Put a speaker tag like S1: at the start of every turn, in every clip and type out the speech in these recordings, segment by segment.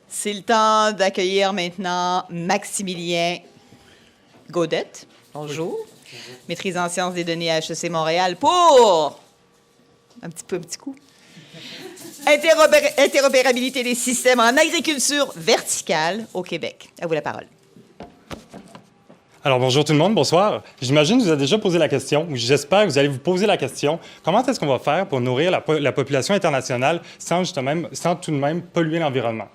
S1: C'est le temps d'accueillir maintenant Maximilien Gaudette. Bonjour. Maîtrise en sciences des données à HEC Montréal pour un petit coup. Interopérabilité des systèmes en agriculture verticale au Québec. À vous la parole.
S2: Alors, bonjour tout le monde, bonsoir. J'imagine que vous avez déjà posé la question, ou j'espère que vous allez vous poser la question, comment est-ce qu'on va faire pour nourrir la population internationale sans tout de même polluer l'environnement?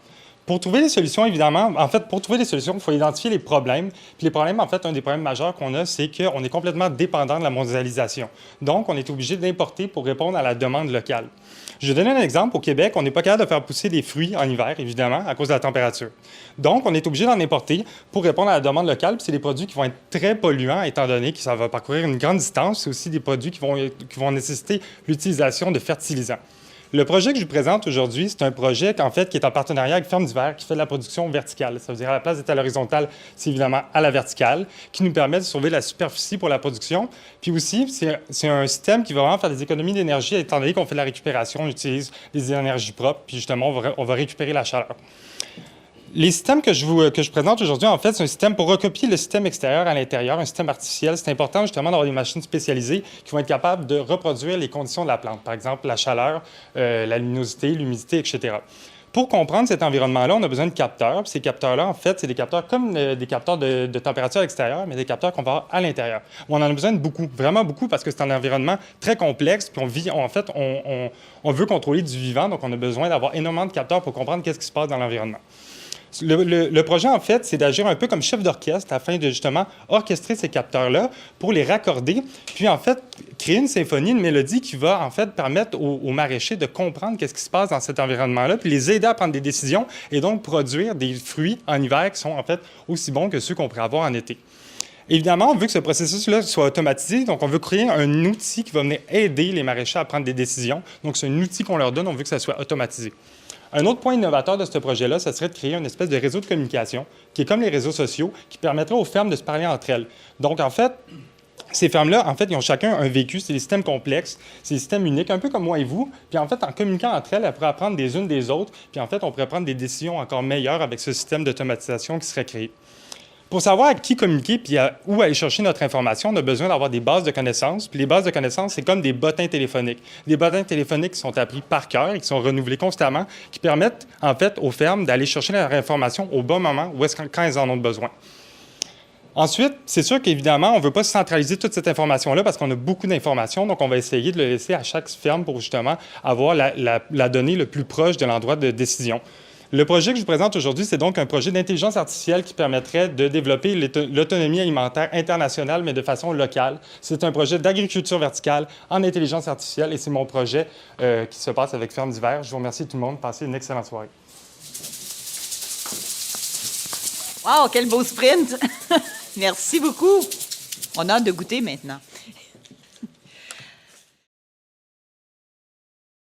S2: Pour trouver des solutions, évidemment, pour trouver des solutions, il faut identifier les problèmes. Puis les problèmes, un des problèmes majeurs qu'on a, c'est qu'on est complètement dépendant de la mondialisation. Donc, on est obligé d'importer pour répondre à la demande locale. Je vais donner un exemple. Au Québec, on n'est pas capable de faire pousser des fruits en hiver, évidemment, à cause de la température. Donc, on est obligé d'en importer pour répondre à la demande locale. Puis c'est des produits qui vont être très polluants, étant donné que ça va parcourir une grande distance. C'est aussi des produits qui vont nécessiter l'utilisation de fertilisants. Le projet que je vous présente aujourd'hui, c'est un projet qui est en partenariat avec Ferme d'hiver, qui fait de la production verticale. Ça veut dire à la place d'être à l'horizontale, c'est évidemment à la verticale, qui nous permet de sauver la superficie pour la production. Puis aussi, c'est un système qui va vraiment faire des économies d'énergie, étant donné qu'on fait de la récupération, on utilise des énergies propres, puis justement, on va récupérer la chaleur. Les systèmes que je présente aujourd'hui, en fait, c'est un système pour recopier le système extérieur à l'intérieur, un système artificiel. C'est important, justement, d'avoir des machines spécialisées qui vont être capables de reproduire les conditions de la plante, par exemple la chaleur, la luminosité, l'humidité, etc. Pour comprendre cet environnement-là, on a besoin de capteurs. Puis ces capteurs-là, en fait, c'est des capteurs comme des capteurs de température extérieure, mais des capteurs qu'on va avoir à l'intérieur. On en a besoin de beaucoup, vraiment beaucoup, parce que c'est un environnement très complexe. Puis on veut contrôler du vivant, donc on a besoin d'avoir énormément de capteurs pour comprendre qu'est-ce qui se passe dans l'environnement. Le projet, en fait, c'est d'agir un peu comme chef d'orchestre afin de, justement, orchestrer ces capteurs-là pour les raccorder, puis, en fait, créer une symphonie, une mélodie qui va, en fait, permettre aux maraîchers de comprendre qu'est-ce qui se passe dans cet environnement-là, puis les aider à prendre des décisions et donc produire des fruits en hiver qui sont, en fait, aussi bons que ceux qu'on pourrait avoir en été. Évidemment, on veut que ce processus-là soit automatisé, donc on veut créer un outil qui va venir aider les maraîchers à prendre des décisions. Donc, c'est un outil qu'on leur donne, on veut que ça soit automatisé. Un autre point innovateur de ce projet-là, ça serait de créer une espèce de réseau de communication qui est comme les réseaux sociaux, qui permettrait aux fermes de se parler entre elles. Donc, en fait, ces fermes-là, en fait, ils ont chacun un vécu. C'est des systèmes complexes, c'est des systèmes uniques, un peu comme moi et vous. Puis, en fait, en communiquant entre elles, elles pourraient apprendre des unes des autres. Puis, en fait, on pourrait prendre des décisions encore meilleures avec ce système d'automatisation qui serait créé. Pour savoir à qui communiquer puis où aller chercher notre information, on a besoin d'avoir des bases de connaissances. Puis les bases de connaissances, c'est comme des bottins téléphoniques. Des bottins téléphoniques qui sont appris par cœur et qui sont renouvelés constamment, qui permettent, en fait, aux fermes d'aller chercher leur information au bon moment, quand elles en ont besoin. Ensuite, c'est sûr qu'évidemment, on ne veut pas centraliser toute cette information-là parce qu'on a beaucoup d'informations, donc on va essayer de le laisser à chaque ferme pour justement avoir la donnée le plus proche de l'endroit de décision. Le projet que je vous présente aujourd'hui, c'est donc un projet d'intelligence artificielle qui permettrait de développer l'autonomie alimentaire internationale, mais de façon locale. C'est un projet d'agriculture verticale en intelligence artificielle et c'est mon projet qui se passe avec Ferme d'hiver. Je vous remercie tout le monde. Passez une excellente soirée.
S1: Wow, quel beau sprint! Merci beaucoup. On a hâte de goûter maintenant.